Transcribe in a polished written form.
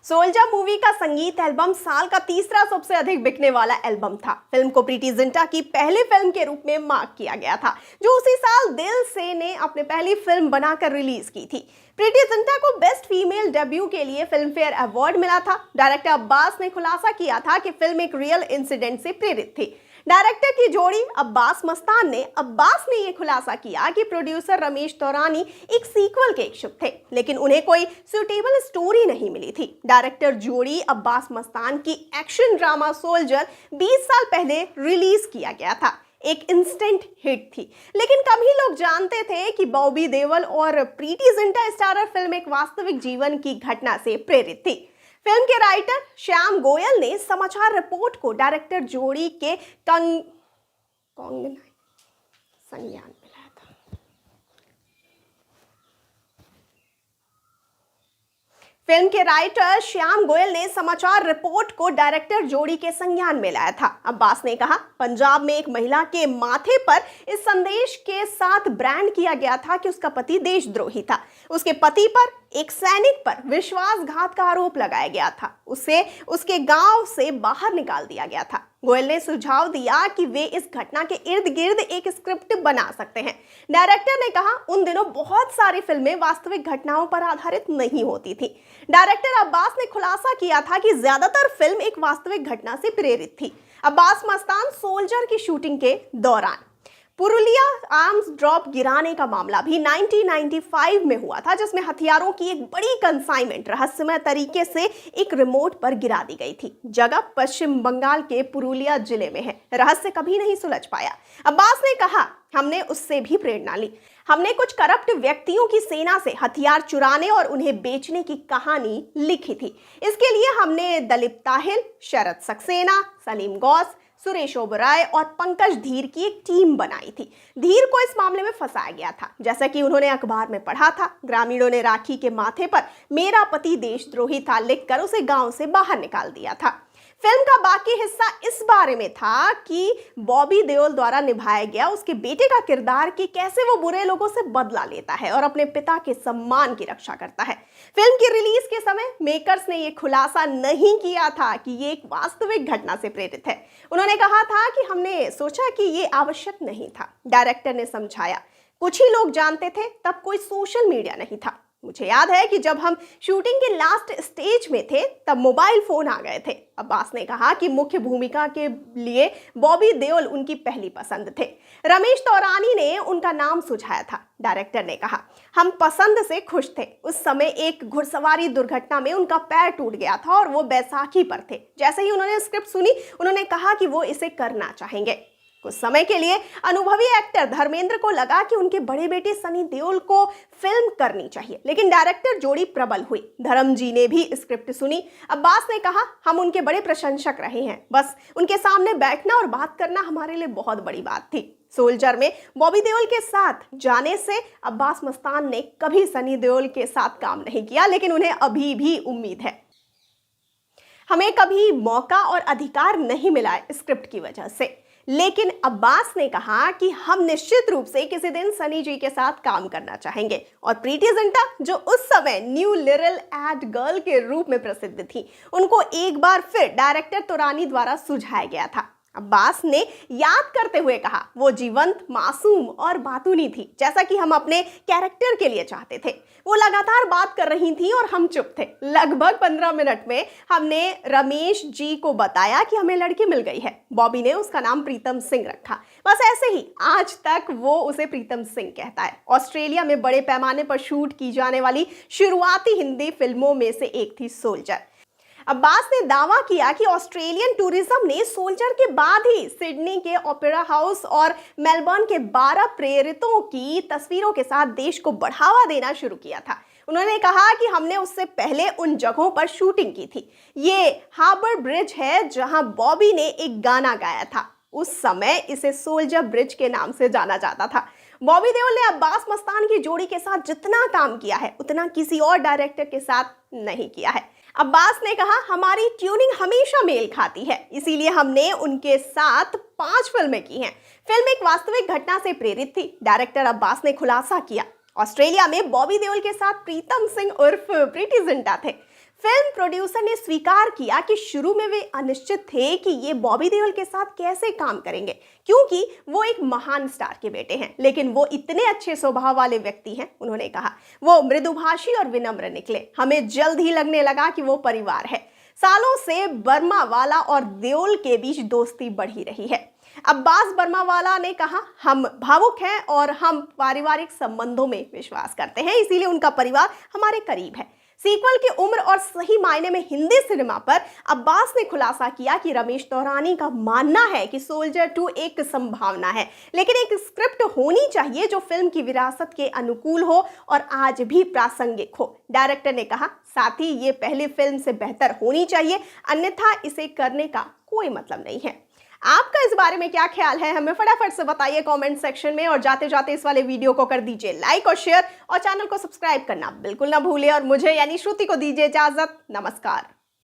Soldier movie का संगीत album साल का तीसरा सबसे अधिक बिकने वाला एल्बम था। फिल्म को प्रीति जिंटा की पहली फिल्म के रूप में मार्क किया गया था, जो उसी साल दिल से ने अपने पहली फिल्म बनाकर रिलीज की थी। प्रीति जिंटा को बेस्ट फीमेल डेब्यू के लिए फिल्म फेयर अवार्ड मिला था। डायरेक्टर अब्बास ने खुलासा किया था कि फिल्म एक रियल इंसिडेंट से प्रेरित थी। डायरेक्टर की जोड़ी अब्बास मस्तान ने यह खुलासा किया कि प्रोड्यूसर रमेश तौरानी एक सीक्वल के इच्छुक थे, लेकिन उन्हें कोई सूटेबल स्टोरी नहीं मिली थी। डायरेक्टर जोड़ी अब्बास मस्तान की एक्शन ड्रामा सोल्जर 20 साल पहले रिलीज किया गया था। एक इंस्टेंट हिट थी, लेकिन कम ही लोग जानते थे कि बॉबी देओल और प्रीति जिंटा स्टारर फिल्म एक वास्तविक जीवन की घटना से प्रेरित थी। फिल्म के राइटर श्याम गोयल ने समाचार रिपोर्ट को डायरेक्टर जोड़ी के संज्ञान में लाया था। फिल्म के राइटर श्याम गोयल ने समाचार रिपोर्ट को डायरेक्टर जोड़ी के संज्ञान में लाया था। अब्बास ने कहा, पंजाब में एक महिला के माथे पर इस संदेश के साथ ब्रांड किया गया था कि उसका पति देशद्रोही था। उसके पति पर एक सैनिक पर विश्वासघात का आरोप लगाया गया था। उसे उसके गांव से बाहर निकाल दिया गया था। गोयल ने सुझाव दिया कि वे इस घटना के इर्द गिर्द एक स्क्रिप्ट बना सकते हैं। डायरेक्टर ने कहा, उन दिनों बहुत सारी फिल्में वास्तविक घटनाओं पर आधारित नहीं होती थी। डायरेक्टर अब्बास ने खुलासा किया था कि ज्यादातर फिल्म एक वास्तविक घटना से प्रेरित थी। अब्बास मस्तान सोल्जर की शूटिंग के दौरान पुरुलिया आर्म्स ड्रॉप गिराने का मामला भी 1995 में हुआ था, जिसमें हथियारों की एक बड़ी कंसाइनमेंट रहस्यमय तरीके से एक रिमोट पर गिरा दी गई थी। जगह पश्चिम बंगाल के पुरुलिया जिले में है। रहस्य कभी नहीं सुलझ पाया। अब्बास ने कहा, हमने उससे भी प्रेरणा ली। हमने कुछ करप्ट व्यक्तियों की सेना से हथियार चुराने और उन्हें बेचने की कहानी लिखी थी। इसके लिए हमने दलीप ताहिल, शरद सक्सेना, सलीम गौस, सुरेश ओबराय और पंकज धीर की एक टीम बनाई थी। धीर को इस मामले में फंसाया गया था, जैसा कि उन्होंने अखबार में पढ़ा था। ग्रामीणों ने राखी के माथे पर मेरा पति देशद्रोही था लिखकर उसे गांव से बाहर निकाल दिया था। फिल्म का बाकी हिस्सा इस बारे में था कि बॉबी देओल द्वारा निभाया गया उसके बेटे का किरदार कि कैसे वो बुरे लोगों से बदला लेता है और अपने पिता के सम्मान की रक्षा करता है। फिल्म की रिलीज के समय मेकर्स ने ये खुलासा नहीं किया था कि ये एक वास्तविक घटना से प्रेरित है। उन्होंने कहा था कि हमने सोचा कि ये आवश्यक नहीं था। डायरेक्टर ने समझाया, कुछ ही लोग जानते थे, तब कोई सोशल मीडिया नहीं था। मुझे याद है कि जब हम शूटिंग के लास्ट स्टेज में थे तब मोबाइल फोन आ गए थे। अब्बास ने कहा कि मुख्य भूमिका के लिए बॉबी देओल उनकी पहली पसंद थे। रमेश तौरानी ने उनका नाम सुझाया था। डायरेक्टर ने कहा, हम पसंद से खुश थे। उस समय एक घुड़सवारी दुर्घटना में उनका पैर टूट गया था और वो बैसाखी पर थे। जैसे ही उन्होंने स्क्रिप्ट सुनी, उन्होंने कहा कि वो इसे करना चाहेंगे। कुछ समय के लिए अनुभवी एक्टर धर्मेंद्र को लगा कि उनके बड़े बेटे सनी देओल को फिल्म करनी चाहिए, लेकिन डायरेक्टर जोड़ी प्रबल हुई। धर्म जी ने भी स्क्रिप्ट सुनी। अब्बास ने कहा, हम उनके बड़े प्रशंसक रहे हैं। बस उनके सामने बैठना और बात करना हमारे लिए बहुत बड़ी बात थी। सोल्जर में बॉबी देओल के साथ जाने से अब्बास मस्तान ने कभी सनी देओल के साथ काम नहीं किया, लेकिन उन्हें अभी भी उम्मीद है। हमें कभी मौका और अधिकार नहीं मिला स्क्रिप्ट की वजह से, लेकिन अब्बास ने कहा कि हम निश्चित रूप से किसी दिन सनी जी के साथ काम करना चाहेंगे। और प्रीति जिंटा, जो उस समय न्यू लिटिल एड गर्ल के रूप में प्रसिद्ध थी, उनको एक बार फिर डायरेक्टर तौरानी द्वारा सुझाया गया था। अब्बास ने याद करते हुए कहा, वो जीवंत, मासूम और बातूनी थी, जैसा कि हम अपने कैरेक्टर के लिए चाहते थे। वो लगातार बात कर रही थी और हम चुप थे। लगभग 15 मिनट में हमने रमेश जी को बताया कि हमें लड़की मिल गई है। बॉबी ने उसका नाम प्रीतम सिंह रखा। बस ऐसे ही आज तक वो उसे प्रीतम सिंह कहता है। ऑस्ट्रेलिया में बड़े पैमाने पर शूट की जाने वाली शुरुआती हिंदी फिल्मों में से एक थी सोल्जर। अब्बास ने दावा किया कि ऑस्ट्रेलियन टूरिज्म ने सोल्जर के बाद ही सिडनी के ओपेरा हाउस और मेलबर्न के 12 प्रेरितों की तस्वीरों के साथ देश को बढ़ावा देना शुरू किया था। उन्होंने कहा कि हमने उससे पहले उन जगहों पर शूटिंग की थी। ये हार्बर ब्रिज है जहां बॉबी ने एक गाना गाया था। उस समय इसे सोल्जर ब्रिज के नाम से जाना जाता था। बॉबी देओल ने अब्बास मस्तान की जोड़ी के साथ जितना काम किया है, उतना किसी और डायरेक्टर के साथ नहीं किया है। अब्बास ने कहा, हमारी ट्यूनिंग हमेशा मेल खाती है, इसीलिए हमने उनके साथ 5 फिल्में की हैं। फिल्म एक वास्तविक घटना से प्रेरित थी। डायरेक्टर अब्बास ने खुलासा किया, ऑस्ट्रेलिया में बॉबी देओल के साथ प्रीतम सिंह उर्फ प्रीति जिंटा थे। फिल्म प्रोड्यूसर ने स्वीकार किया कि शुरू में वे अनिश्चित थे कि ये बॉबी देओल के साथ कैसे काम करेंगे, क्योंकि वो एक महान स्टार के बेटे हैं, लेकिन वो इतने अच्छे स्वभाव वाले व्यक्ति हैं। उन्होंने कहा, वो मृदुभाषी और विनम्र निकले। हमें जल्द ही लगने लगा कि वो परिवार है। सालों से बर्मावाला और देओल के बीच दोस्ती बढ़ी रही है। अब्बास बर्मावाला ने कहा, हम भावुक हैं और हम पारिवारिक संबंधों में विश्वास करते हैं, इसीलिए उनका परिवार हमारे करीब है। सीक्वल की उम्र और सही मायने में हिंदी सिनेमा पर अब्बास ने खुलासा किया कि रमेश तौरानी का मानना है कि सोल्जर 2 एक संभावना है, लेकिन एक स्क्रिप्ट होनी चाहिए जो फिल्म की विरासत के अनुकूल हो और आज भी प्रासंगिक हो। डायरेक्टर ने कहा, साथ ही ये पहली फिल्म से बेहतर होनी चाहिए, अन्यथा इसे करने का कोई मतलब नहीं है। आपका इस बारे में क्या ख्याल है, हमें फटाफट से बताइए कमेंट सेक्शन में। और जाते जाते इस वाले वीडियो को कर दीजिए लाइक और शेयर और चैनल को सब्सक्राइब करना बिल्कुल ना भूलिए। और मुझे यानी श्रुति को दीजिए इजाजत। नमस्कार।